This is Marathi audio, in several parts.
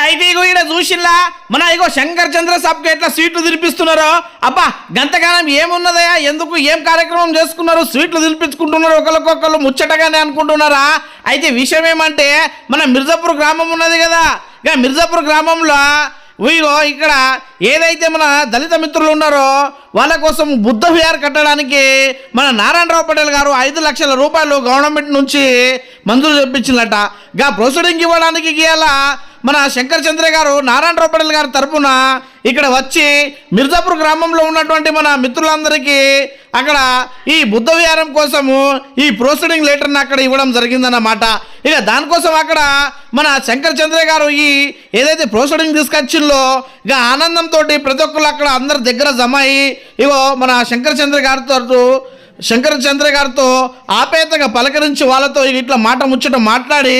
అయితే ఇగో ఇక్కడ చూసిల్లా మన ఇగో శంకర్ చంద్ర సబ్కి ఎట్లా స్వీట్లు తినిపిస్తున్నారో. అబ్బా గంతకాలం ఏమున్నదయా, ఎందుకు ఏం కార్యక్రమం చేసుకున్నారు, స్వీట్లు తినిపించుకుంటున్నారు ఒకరికొకళ్ళు ముచ్చటగానే అనుకుంటున్నారా. అయితే విషయం ఏమంటే మన మిర్జాపూర్ గ్రామం ఉన్నది కదా, ఇక మిర్జాపూర్ గ్రామంలో వీగో ఇక్కడ ఏదైతే మన దళిత మిత్రులు ఉన్నారో వాళ్ళ కోసం బుద్ధ విహార్ కట్టడానికి మన నారాయణరావు పటేల్ గారు 5 లక్షల రూపాయలు గవర్నమెంట్ నుంచి మంజూరు చేయించిందట. గా ప్రొసీడింగ్ ఇవ్వడానికి గీయాల మన శంకర్ చంద్ర గారు నారాయణరావు పటేల్ గారి తరఫున ఇక్కడ వచ్చి మిర్జాపూర్ గ్రామంలో ఉన్నటువంటి మన మిత్రులందరికీ అక్కడ ఈ బుద్ధ విహారం కోసము ఈ ప్రొసీడింగ్ లెటర్ని అక్కడ ఇవ్వడం జరిగిందన్నమాట. ఇక దానికోసం అక్కడ మన శంకర్ చంద్ర గారు ఈ ఏదైతే ప్రొసీడింగ్ తీసుకొచ్చిల్లో ఇక ఆనందంతో ప్రతి ఒక్కరు అక్కడ అందరి దగ్గర జమ అయ్యి ఇగో మన శంకర్ చంద్ర గారితో ఆప్యాయతగా పలకరించి వాళ్ళతో ఇట్లా మాట ముచ్చట మాట్లాడి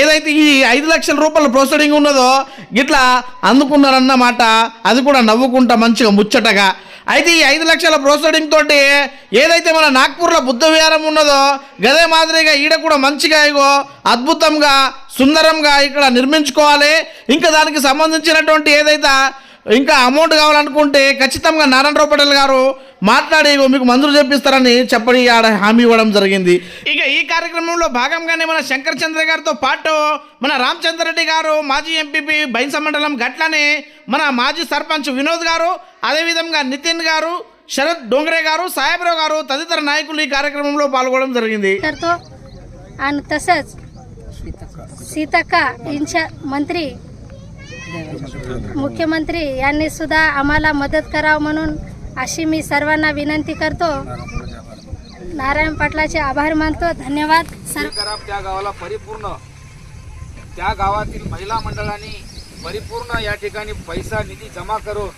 ఏదైతే ఈ 5 లక్షల రూపాయల ప్రొసీడింగ్ ఉన్నదో ఇట్లా అందుకున్నారన్నమాట. అది కూడా నవ్వుకుంటా మంచిగా ముచ్చటగా. అయితే ఈ 5 లక్షల ప్రొసీడింగ్ తోటి ఏదైతే మన నాగ్పూర్లో బుద్ధ విహారం ఉన్నదో గదే మాదిరిగా ఈడ కూడా మంచిగా ఇగో అద్భుతంగా సుందరంగా ఇక్కడ నిర్మించుకోవాలి. ఇంకా దానికి సంబంధించినటువంటి ఏదైతే ఇంకా అమౌంట్ కావాలనుకుంటే ఖచ్చితంగా నారాయణరావు పటేల్ గారు మాట్లాడి మీకు మంజూరు చేపిస్తారని చెప్పి ఆడ హామీ ఇవ్వడం జరిగింది. ఇక ఈ కార్యక్రమంలో భాగంగానే మన శంకర్ చంద్ర గారితో పాటు మన రామచంద్ర రెడ్డి గారు మాజీ ఎంపీపీ బైన్స మండలం, గట్లనే మన మాజీ సర్పంచ్ వినోద్ గారు, అదేవిధంగా నితిన్ గారు, శరత్ డోంగ్రే గారు, సాहेबराव గారు తదితర నాయకులు ఈ కార్యక్రమంలో పాల్గొనడం జరిగింది. आणि तसंच सीतक्का मंत्री मुख्यमंत्री यांनी सुद्धा आम्हाला मदत करावं म्हणून अशी मी सर्वांना विनंती करतो. नारायण पाटलाचे आभार मानतो. धन्यवाद. त्या गावाला परिपूर्ण त्या गावातील महिला मंडळांनी परिपूर्ण या ठिकाणी पैसा निधी जमा करून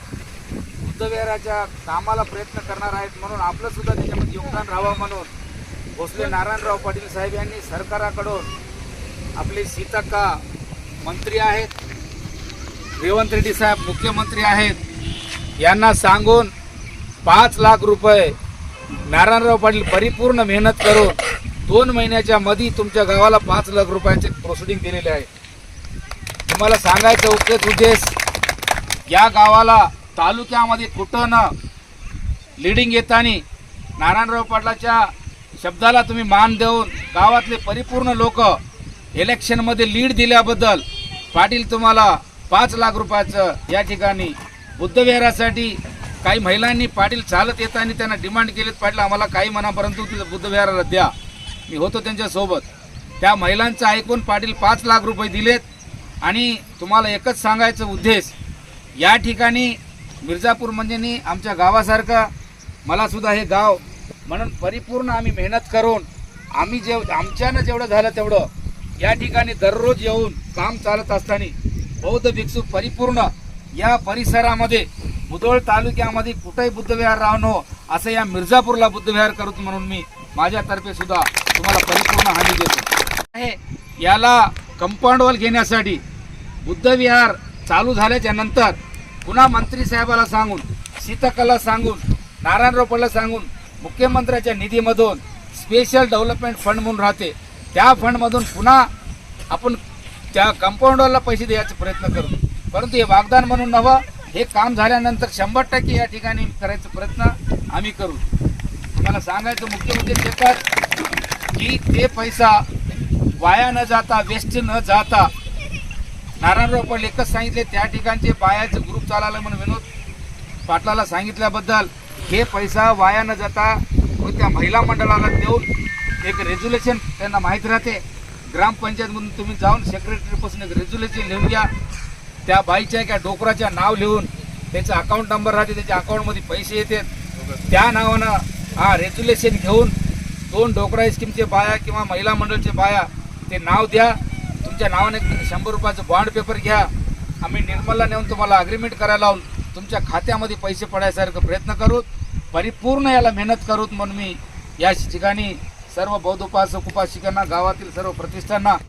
बुद्धविहाराच्या कामाला प्रयत्न करणार आहेत, म्हणून आपलं सुद्धा त्याच्यामध्ये योगदान राहावं म्हणून भोसले नारायणराव पाटील साहेब यांनी सरकाराकडून आपले सीतक्का मंत्री आहेत, रेवंत रेड्डी साहेब मुख्यमंत्री आहेत, यांना सांगून 5 लाख रुपये नारायणराव पाटील परिपूर्ण मेहनत करून 2 महिन्याच्या मध्ये तुमच्या गावाला 5 लाख रुपयाचे प्रोसिडिंग दिलेले आहे. तुम्हाला सांगायचं उद्देश या गावाला तालुक्यामध्ये कुठं न लीडिंग येताना नारायणराव पाटलाच्या शब्दाला तुम्ही मान देऊन गावातले परिपूर्ण लोक इलेक्शनमध्ये लीड दिल्याबद्दल पाटील तुम्हाला 5 लाख रुपयाचं या ठिकाणी बुद्धविहारासाठी काही महिलांनी पाटील चालत येताना त्यांना डिमांड केलीत, पाटील आम्हाला काही म्हणा परंतु तिथं बुद्धविहाराला द्या. मी होतो त्यांच्यासोबत. त्या महिलांचं ऐकून पाटील 5 लाख रुपये दिलेत. आणि तुम्हाला एकच सांगायचं उद्देश या ठिकाणी मिर्जापूर म्हणजे आमच्या गावासारखं मला सुद्धा हे गाव म्हणून परिपूर्ण आम्ही मेहनत करून आम्ही आमच्यानं जेवढं झालं तेवढं या ठिकाणी दररोज येऊन काम चालत असताना बौद्ध भिक्षू परिपूर्ण या परिसरामध्ये मुधोळ तालुक्यामध्ये कुठेही बुद्धविहार राहणो असं या मिर्जापूरला बुद्धविहार करू म्हणून मी माझ्यातर्फे सुद्धा तुम्हाला परिपूर्ण हमी देतो. याला कंपाऊंड वॉल घेण्यासाठी बुद्धविहार चालू झाल्याच्या नंतर पुन्हा मंत्री साहेबाला सांगून, सीतक्काला सांगून, नारायणराव पाटलाला सांगून मुख्यमंत्र्याच्या निधीमधून स्पेशल डेव्हलपमेंट फंड म्हणून राहते त्या फंडमधून पुन्हा आपण त्या कंपाऊंडरला पैसे द्यायचा प्रयत्न करू. परंतु हे वाग्दान म्हणून नव्हं, हे काम झाल्यानंतर 100% या ठिकाणी करायचा प्रयत्न आम्ही करू. तुम्हाला सांगायचं मुख्य उद्देश एकच की ते पैसा वाया न जाता, वेस्ट न जाता, नारायणराव पाटील एकच सांगितले त्या ठिकाणचे बायाचे ग्रुप चालवला म्हणून विनोद पाटलाला सांगितल्याबद्दल हे पैसा वाया न जाता त्या महिला मंडळाला देऊन एक रेझोल्युशन त्यांना माहीत राहते. ग्रामपंचायतमधून तुम्ही जाऊन सेक्रेटरीपासून एक रेझोल्युशन लिहून घ्या. त्या बाईच्या किंवा डोकराच्या नाव लिहून त्याचा अकाउंट नंबर राहते, त्याच्या अकाउंटमध्ये पैसे येतात. त्या नावानं हा रेझोल्युशन घेऊन 2 डोकरा स्कीमचे बाया किंवा महिला मंडळचे बाया ते नाव द्या. तुमच्या नावाने 100 रुपयाचं बॉन्ड पेपर घ्या. आम्ही निर्मलला नेऊन तुम्हाला अग्रीमेंट करायला लावून तुमच्या खात्यामध्ये पैसे पडायसारखं प्रयत्न करू. परिपूर्ण याला मेहनत करूत म्हणून मी या ठिकाणी सर्व बौद्ध उपासक उपासिकांना, गावातील सर्व प्रतिष्ठांना